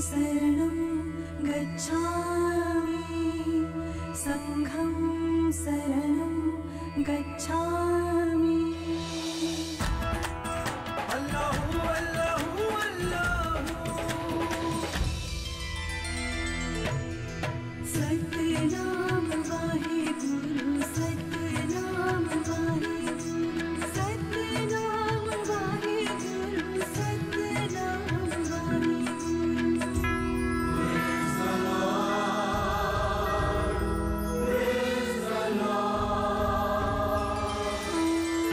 शरणं गच्छामि संघं शरणं गच्छामि। अल्लाहु अल्लाहु अल्लाहु Satnam Waheguru Satnam Waheguru Satnam Waheguru Satnam Waheguru. Praise the Lord, praise the Lord।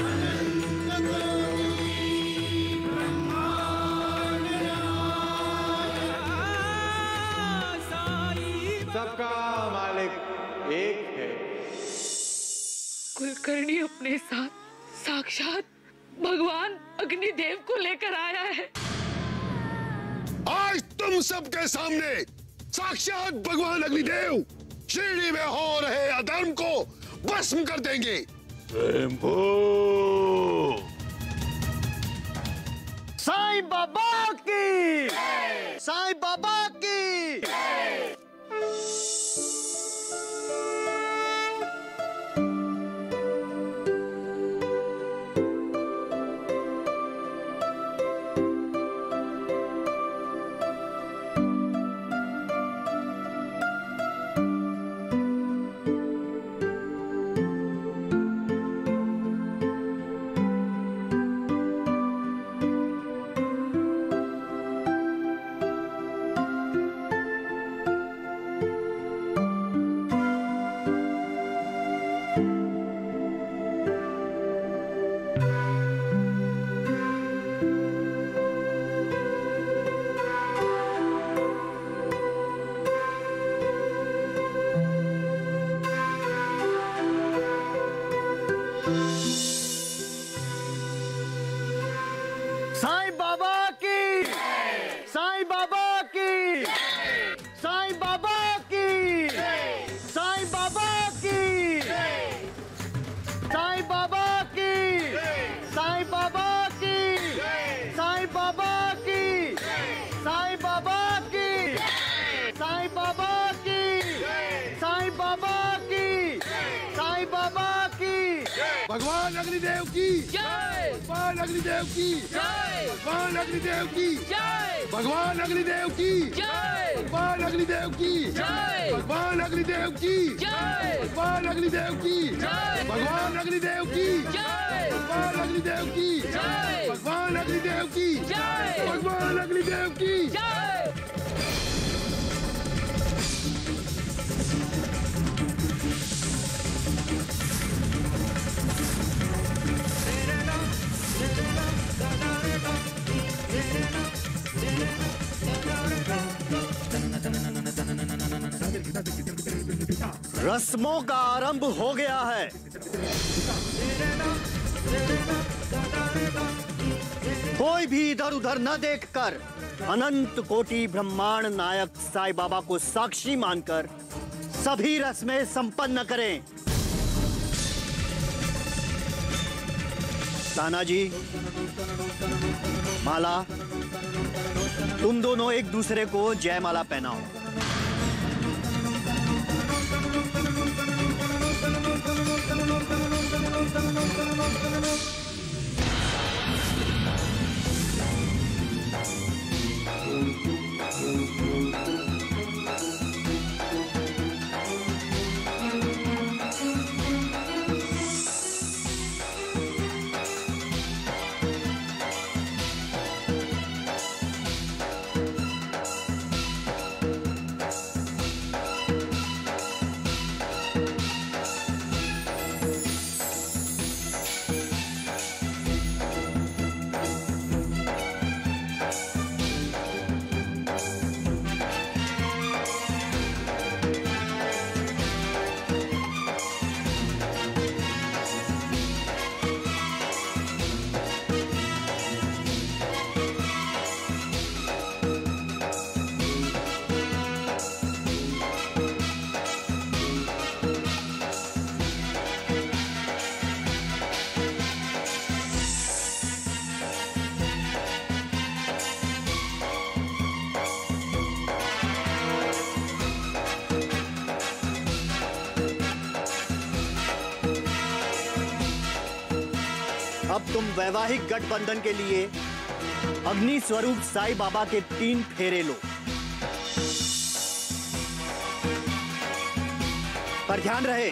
अनंत कोटि ब्रह्मांड सबका मालिक एक है। कुलकर्णी अपने साथ साक्षात भगवान अग्निदेव को लेकर आया है। आज तुम सबके सामने साक्षात भगवान अग्निदेव शिरडी में हो रहे अधर्म को भस्म कर देंगे। स्वयंभू साईं बाबा की, साईं बाबा की। साईं बाबा की, साईं बाबा की, साईं बाबा की, साईं बाबा की, साईं बाबा की, साईं बाबा की, साईं बाबा की, साईं बाबा की, साईं बाबा की, साईं बाबा की, साईं बाबा की। भगवान अग्निदेव की जय, भगवान अग्निदेव की जय, भगवान अग्निदेव की जय, भगवान अग्निदेव की जय, भगवान अग्निदेव की जय, भगवान अग्निदेव की जय, भगवान अग्निदेव की जय, भगवान अग्निदेव की जय, भगवान अग्निदेव की जय, भगवान अग्निदेव की जय, भगवान अग्निदेव की। जय। रस्मों का आरंभ हो गया है। कोई भी इधर उधर न देखकर अनंत कोटि ब्रह्मांड नायक साईं बाबा को साक्षी मानकर सभी रस्में संपन्न करें। तानाजी, माला, तुम दोनों एक दूसरे को जयमाला पहनाओ। अब तुम वैवाहिक गठबंधन के लिए अग्नि स्वरूप साईं बाबा के 3 फेरे लो। पर ध्यान रहे,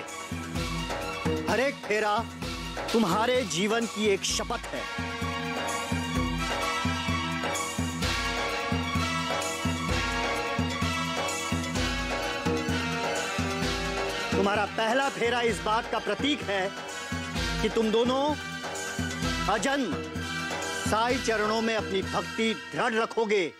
हर एक फेरा तुम्हारे जीवन की एक शपथ है। तुम्हारा पहला फेरा इस बात का प्रतीक है कि तुम दोनों अजन्म साईं चरणों में अपनी भक्ति दृढ़ रखोगे।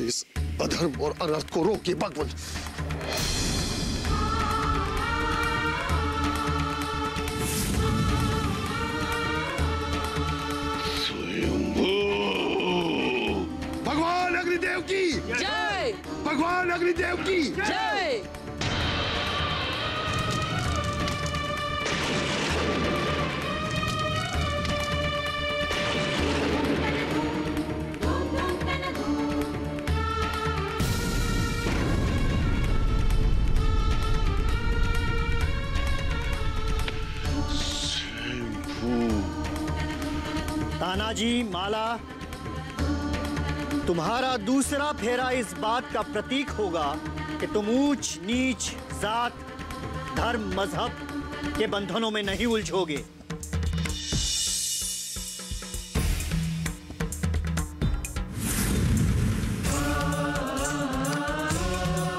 इस अधर्म और अनर्थ को रोकिए भगवान। स्वयंभू भगवान अग्निदेव की जय। भगवान अग्निदेव की जय। तानाजी, माला, तुम्हारा दूसरा फेरा इस बात का प्रतीक होगा कि तुम ऊंच नीच, जात, धर्म, मजहब के बंधनों में नहीं उलझोगे।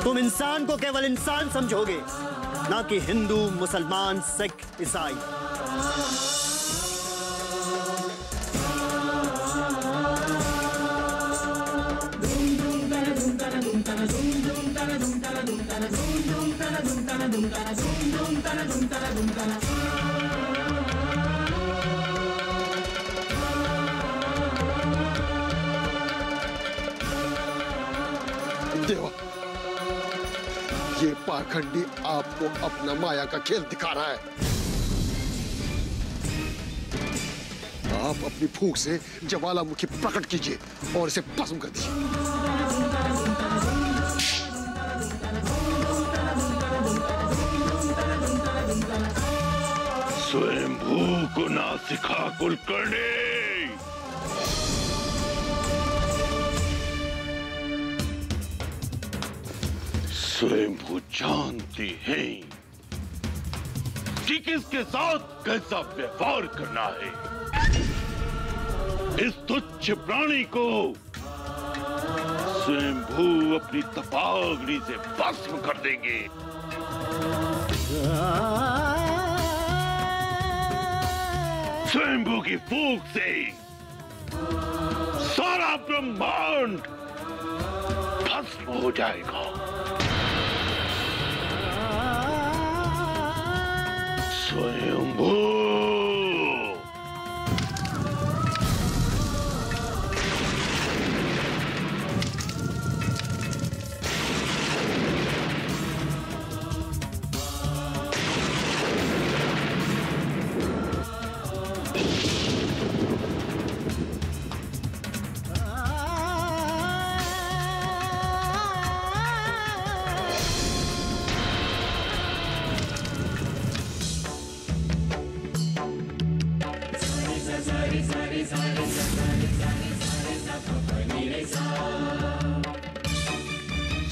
तुम इंसान को केवल इंसान समझोगे, ना कि हिंदू, मुसलमान, सिख, ईसाई। देवा, ये पाखंडी आपको अपना माया का खेल दिखा रहा है। आप अपनी फूंक से ज्वालामुखी प्रकट कीजिए और इसे भस्म कर दीजिए। स्वयंभू को नासिका कुलकर्णी। स्वयंभू जानती हैं कि किसके साथ कैसा व्यवहार करना है। इस तुच्छ प्राणी को स्वयंभू अपनी तपाग्नि से भस्म कर देंगे। स्वयंभू की फूंक से सारा ब्रह्मांड भस्म हो जाएगा। स्वयंभू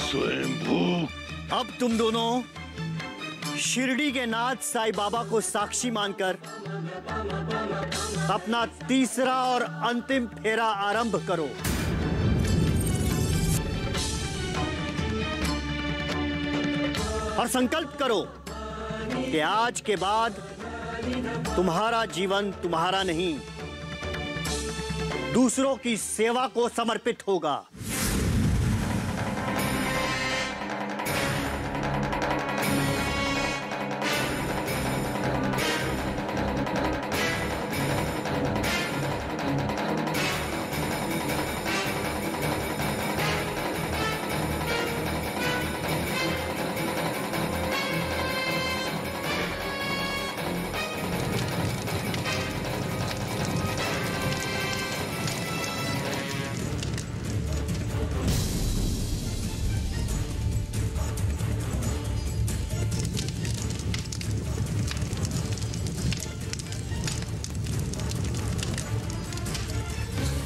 स्वयंभू अब तुम दोनों शिरडी के नाथ साईं बाबा को साक्षी मानकर अपना तीसरा और अंतिम फेरा आरंभ करो। और संकल्प करो कि आज के बाद तुम्हारा जीवन तुम्हारा नहीं, दूसरों की सेवा को समर्पित होगा।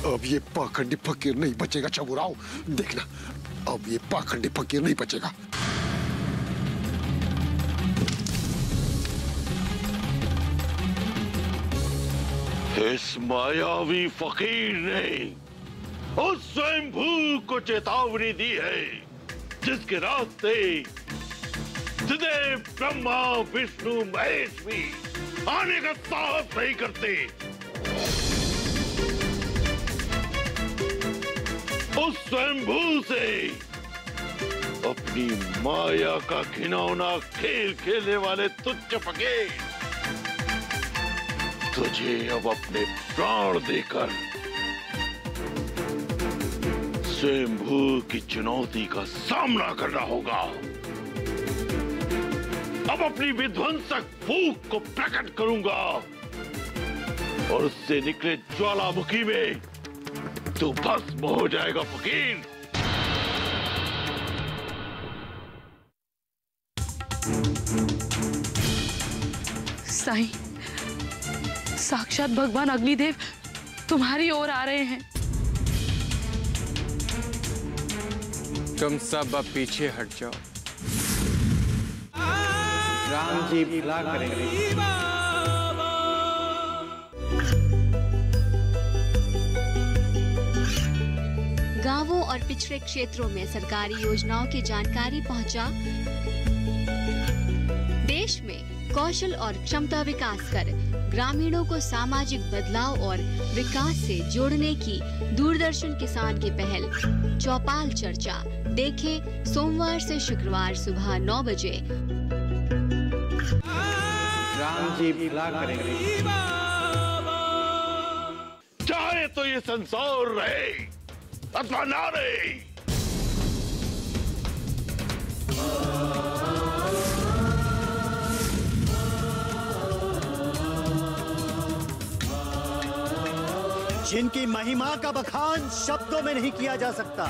अब ये पाखंडी फकीर नहीं बचेगा चबुराओ, देखना अब ये पाखंडी फकीर नहीं बचेगा। इस मायावी फकीर ने उस स्वयंभू को चेतावनी दी है जिसके रास्ते सदैव ब्रह्मा विष्णु महेश भी आने का साहस नहीं करते। उस स्वयंभू से अपनी माया का घिनौना खेल खेलने वाले तुच्छ फकीर तुझे अब अपने प्राण देकर स्वयंभू की चुनौती का सामना करना होगा। अब अपनी विध्वंसक फूंक को प्रकट करूंगा और उससे निकले ज्वालामुखी में तू भस्म हो जाएगा फकीर। साईं, साक्षात भगवान अग्निदेव तुम्हारी ओर आ रहे हैं। तुम सब अब पीछे हट जाओ। राम जी भला करेंगे। गांवों और पिछड़े क्षेत्रों में सरकारी योजनाओं की जानकारी पहुंचा। देश में कौशल और क्षमता विकास कर ग्रामीणों को सामाजिक बदलाव और विकास से जोड़ने की दूरदर्शन किसान की पहल चौपाल चर्चा देखें सोमवार से शुक्रवार सुबह 9 बजे। राम जी भला करेंगे। चाहे तो ये संसार रहे अथवा ना रहे। जिनकी महिमा का बखान शब्दों में नहीं किया जा सकता,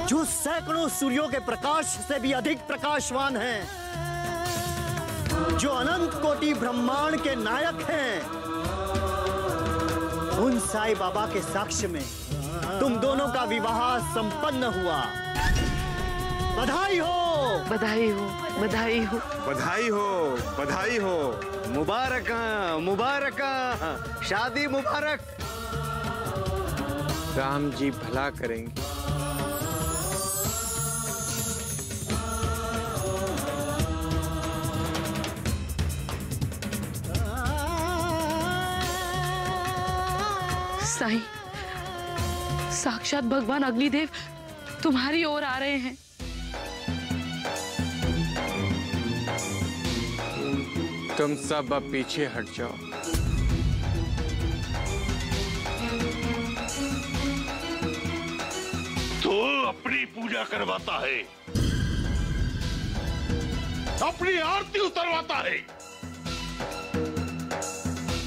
जो सैकड़ों सूर्यों के प्रकाश से भी अधिक प्रकाशवान हैं, जो अनंत कोटि ब्रह्मांड के नायक हैं, उन साईं बाबा के साक्ष्य में तुम दोनों का विवाह संपन्न हुआ। बधाई हो, बधाई हो, बधाई हो, बधाई हो, बधाई हो। मुबारक मुबारक, शादी मुबारक। राम जी भला करेंगे। साईं, साक्षात भगवान अग्निदेव तुम्हारी ओर आ रहे हैं। तुम सब अब पीछे हट जाओ। तो अपनी पूजा करवाता है, अपनी आरती उतरवाता है,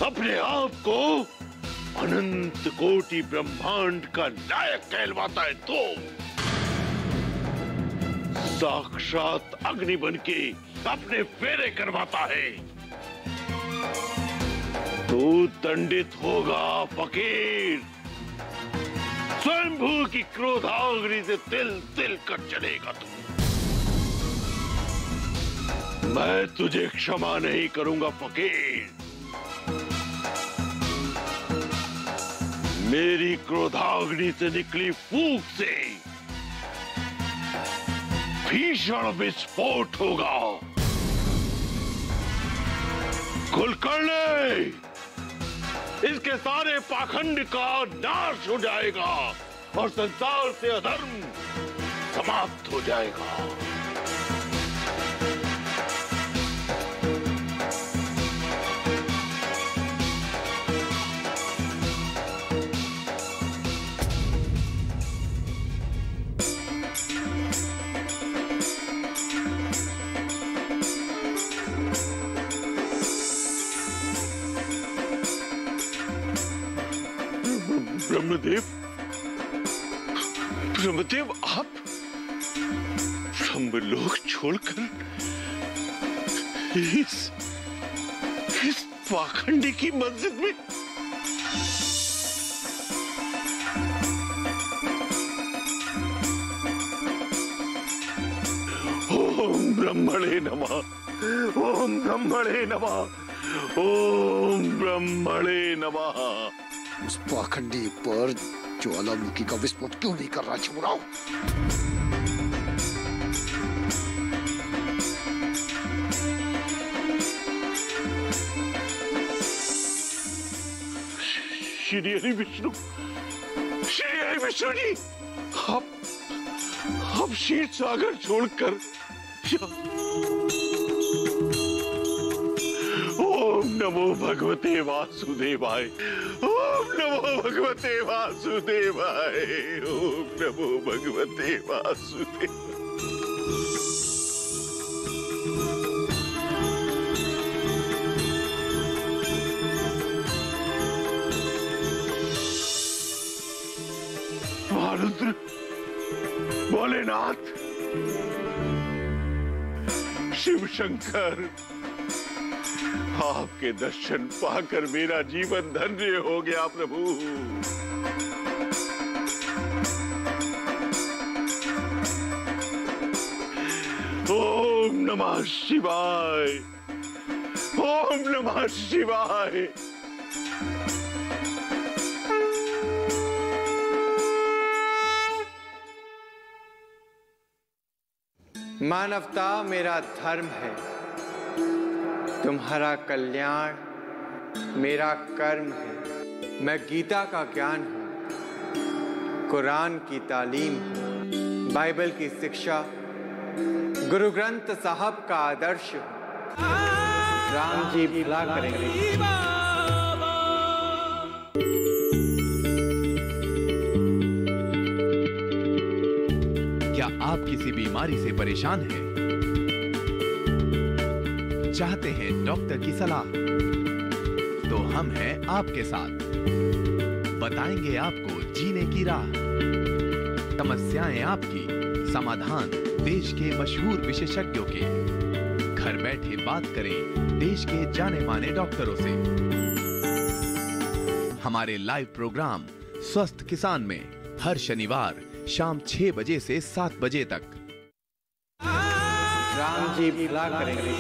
अपने आप को अनंत कोटि ब्रह्मांड का नायक कहलवाता है। तो साक्षात अग्नि बनके अपने फेरे करवाता है। तू दंडित होगा फकीर। स्वयंभू की क्रोधाग्नि से तिल तिल कर चलेगा तू। मैं तुझे क्षमा नहीं करूंगा फकीर। मेरी क्रोधाग्नि से निकली फूंक से भीषण विस्फोट होगा। कुलकर्णी, इसके सारे पाखंड का नाश हो जाएगा और संसार से अधर्म समाप्त हो जाएगा। ब्रह्मदेव, ब्रह्मदेव, आप ब्रह्मलोक छोड़कर इस पाखंडी की मस्जिद में? ओम ब्रह्मणे नमः, ओम ब्रह्मणे नमः, ओम ब्रह्मणे नमः। उस पाखंडी पर ज्वालामुखी का विस्फोट क्यों नहीं कर रहा छुराओ? श्री हरि विष्णु, श्री हरि विष्णु जी, आप क्षीर सागर छोड़कर ओम नमो भगवते वासुदेवाय, ओम नमो भगवते वासुदेवाय, ओम नमो भगवते वासुदेवाय। महारुद्र, भोलेनाथ, शिव शंकर, आपके दर्शन पाकर मेरा जीवन धन्य हो गया प्रभु। ओम नमः शिवाय, ओम नमः शिवाय। मानवता मेरा धर्म है, तुम्हारा कल्याण मेरा कर्म है। मैं गीता का ज्ञान हूँ, कुरान की तालीम हूँ, बाइबल की शिक्षा, गुरु ग्रंथ साहब का आदर्श हूँ। राम जी भला करेंगे। क्या आप किसी बीमारी से परेशान हैं? चाहते हैं डॉक्टर की सलाह? तो हम हैं आपके साथ, बताएंगे आपको जीने की राह। समस्याएं आपकी, समाधान देश के मशहूर विशेषज्ञों के। घर बैठे बात करें देश के जाने माने डॉक्टरों से। हमारे लाइव प्रोग्राम स्वस्थ किसान में हर शनिवार शाम 6 बजे से 7 बजे तक। राम जी भला करेंगे।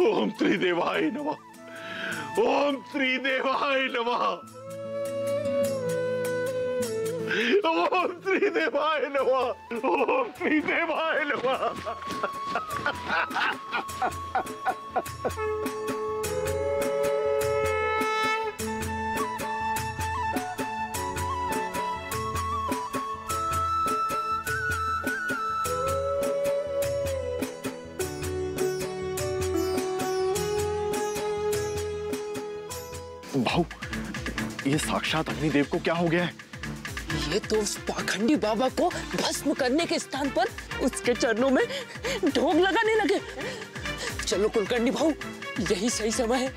ओम त्रिदेवाय नमः, ओम त्रिदेवाय नमः, ओम त्रिदेवाय नमः, ओम त्रिदेवाय नमः। भाऊ, ये साक्षात अग्निदेव को क्या हो गया है? ये तो उस पाखंडी बाबा को भस्म करने के स्थान पर उसके चरणों में ढोंग लगाने लगे। चलो कुलकर्णी भाऊ, यही सही समय है।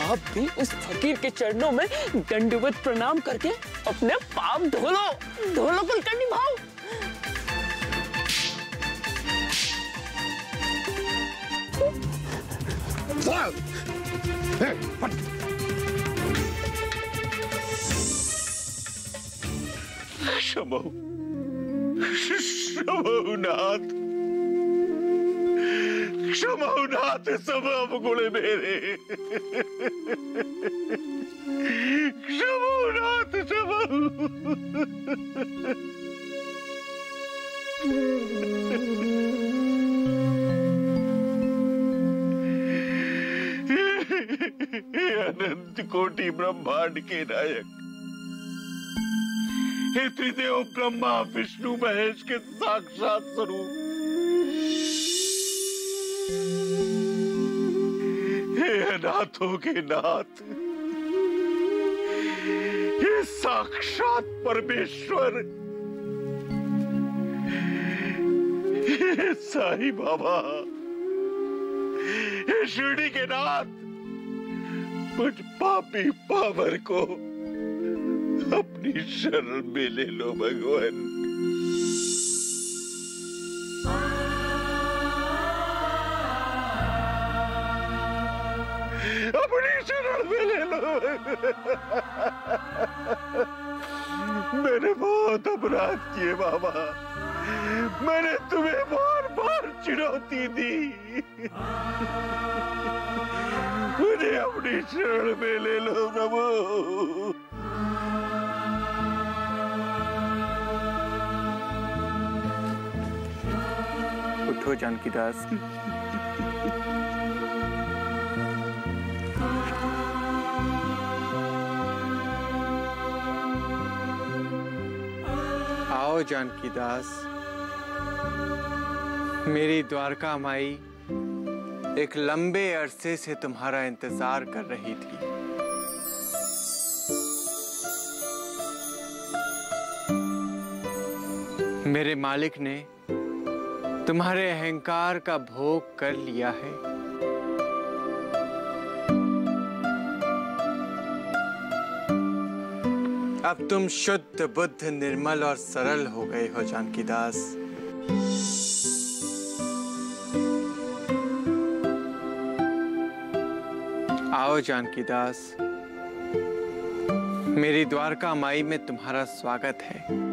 आप भी उस फकीर के चरणों में दंडवत प्रणाम करके अपने पाप धो लो। धो लो कुलकर्णी भाऊ। क्षमो, क्षमोनाथ, क्षमोनाथ, सब गुण मेरे। क्षमोनाथ, क्षमो। अनंत कोटि ब्रह्मांड के नायक, हे त्रिदेव ब्रह्मा विष्णु महेश के साक्षात स्वरूप, हे अनाथों के नाथ, हे साक्षात परमेश्वर, हे साईं बाबा, हे शिरडी के नाथ, मुझ पापी पावर को अपनी शरण में ले लो भगवान। अपनी शरण में ले लो। मैंने बहुत अपराध किए बाबा, मैंने तुम्हें बार बार चुनौती दी, मुझे अपनी शरण में ले लो प्रभु। उठो जानकीदास। आओ जानकीदास, मेरी द्वारका माई एक लंबे अरसे से तुम्हारा इंतजार कर रही थी। मेरे मालिक ने तुम्हारे अहंकार का भोग कर लिया है। अब तुम शुद्ध बुद्ध निर्मल और सरल हो गए हो जानकीदास। आओ जानकीदास, मेरी द्वारका माई में तुम्हारा स्वागत है।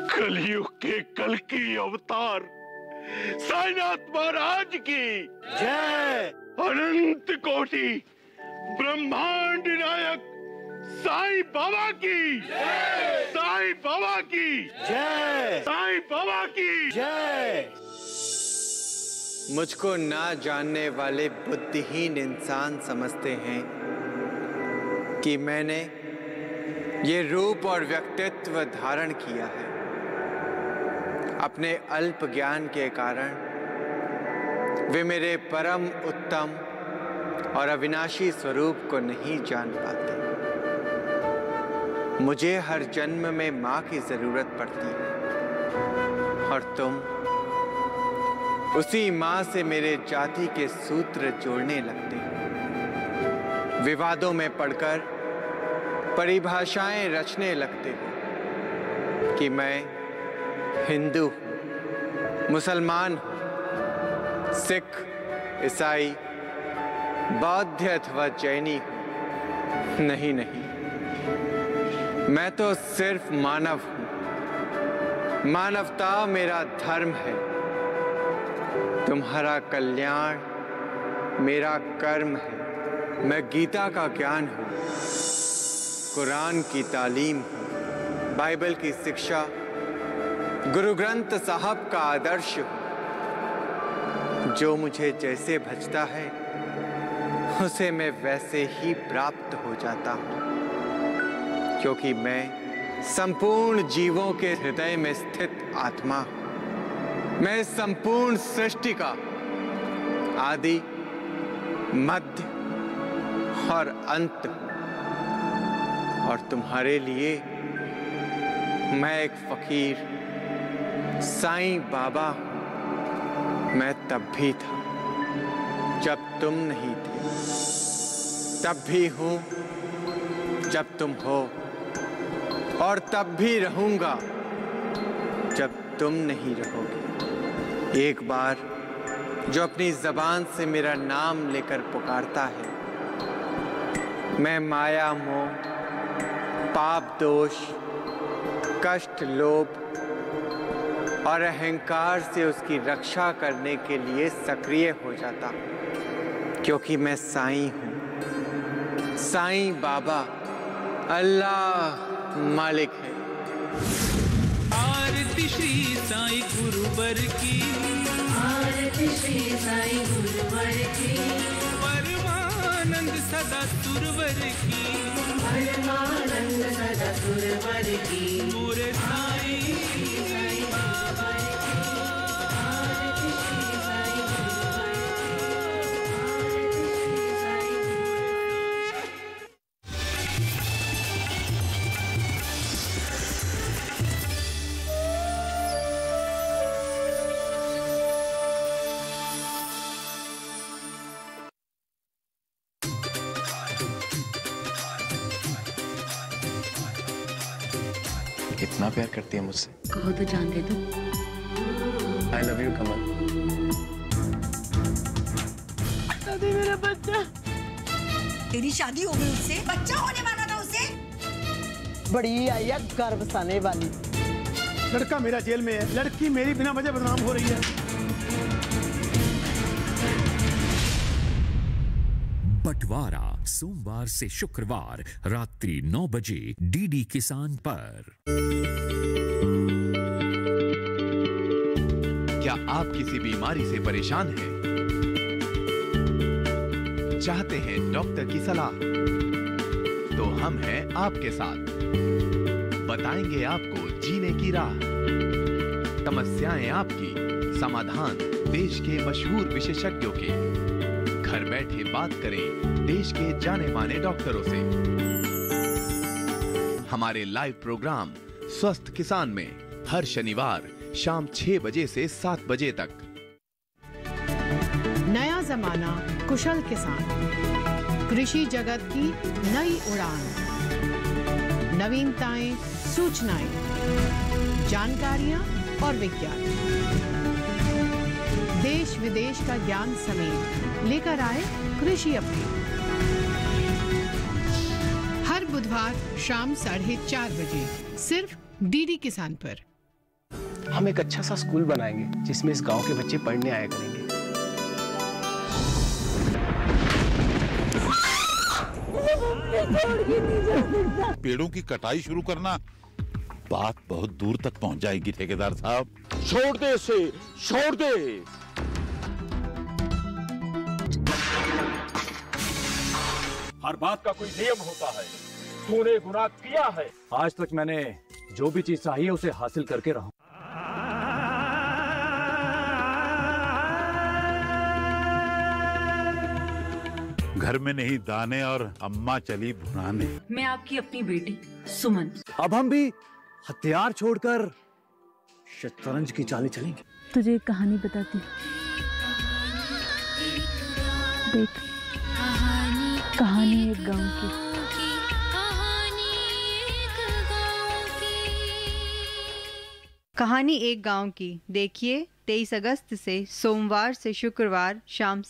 कलयुग के कल्कि अवतार साईनाथ महाराज की जय। अनंत कोटि ब्रह्मांड नायक साईं बाबा की जय। साईं बाबा की जय। साईं बाबा की जय। मुझको ना जानने वाले बुद्धिहीन इंसान समझते हैं कि मैंने ये रूप और व्यक्तित्व धारण किया है। अपने अल्प ज्ञान के कारण वे मेरे परम उत्तम और अविनाशी स्वरूप को नहीं जान पाते। मुझे हर जन्म में माँ की जरूरत पड़ती है और तुम उसी माँ से मेरे जाति के सूत्र जोड़ने लगते हो। विवादों में पड़कर परिभाषाएं रचने लगते हो कि मैं हिंदू हूँ, मुसलमान हूँ, सिख, ईसाई, बौद्ध अथवा जैनी हूँ। नहीं नहीं, मैं तो सिर्फ मानव हूँ। मानवता मेरा धर्म है। तुम्हारा कल्याण मेरा कर्म है। मैं गीता का ज्ञान हूँ, कुरान की तालीम हूँ, बाइबल की शिक्षा, गुरु ग्रंथ साहब का आदर्श हूँ। जो मुझे जैसे भजता है उसे मैं वैसे ही प्राप्त हो जाता हूँ, क्योंकि मैं संपूर्ण जीवों के हृदय में स्थित आत्मा हूँ। मैं संपूर्ण सृष्टि का आदि, मध्य और अंत हूँ। और तुम्हारे लिए मैं एक फकीर साईं बाबा हूँ। मैं तब भी था जब तुम नहीं थे, तब भी हूँ जब तुम हो, और तब भी रहूंगा जब तुम नहीं रहोगे। एक बार जो अपनी जबान से मेरा नाम लेकर पुकारता है, मैं माया मोह, पाप दोष, कष्ट, लोभ और अहंकार से उसकी रक्षा करने के लिए सक्रिय हो जाता, क्योंकि मैं साईं हूँ। साईं बाबा अल्लाह मालिक है। आरती श्री साईं गुरुवर की, आरती श्री साईं गुरुवर की, परमानंद सदा सुरवर की, परमानंद सदा सुरवर की, पूरे साईं बाबा की, आरती श्री साईं गुरुवर इतना प्यार करती है मुझसे? कहो तो जान दे दो। I love you कमल। दादी मेरा बच्चा। तेरी शादी हो गई उससे, बच्चा होने वाला था उसे। बड़ी आई है गर्भसाने वाली। लड़का मेरा जेल में है, लड़की मेरी बिना वजह बदनाम हो रही है। बंटवारा सोमवार से शुक्रवार रात्रि 9 बजे डीडी किसान पर। क्या आप किसी बीमारी से परेशान हैं? चाहते हैं डॉक्टर की सलाह? तो हम हैं आपके साथ। बताएंगे आपको जीने की राह। समस्याएं आपकी, समाधान देश के मशहूर विशेषज्ञों के। घर बैठे बात करें देश के जाने माने डॉक्टरों से। हमारे लाइव प्रोग्राम स्वस्थ किसान में हर शनिवार शाम 6 बजे से 7 बजे तक। नया जमाना, कुशल किसान, कृषि जगत की नई उड़ान, नवीनताएं, सूचनाएं, जानकारियां और विज्ञान, देश विदेश का ज्ञान समेत लेकर आए कृषि अपडेट। हर बुधवार शाम 4:30 बजे सिर्फ डीडी किसान पर। हम एक अच्छा सा स्कूल बनाएंगे जिसमें इस गांव के बच्चे पढ़ने आया करेंगे। पेड़ों की कटाई शुरू करना बात बहुत दूर तक पहुंच जाएगी ठेकेदार साहब। छोड़ दे इसे, छोड़ दे। हर बात का कोई नियम होता है। तूने गुनाह किया है। आज तक मैंने जो भी चीज चाहिए उसे हासिल करके रहा। घर में नहीं दाने और अम्मा चली भुनाने। मैं आपकी अपनी बेटी सुमन। अब हम भी हथियार छोड़कर शतरंज की चाली चलेंगे। तुझे एक कहानी बताती हूँ। देख, कहानी एक गांव की। कहानी एक गांव की देखिए 23 अगस्त से सोमवार से शुक्रवार शाम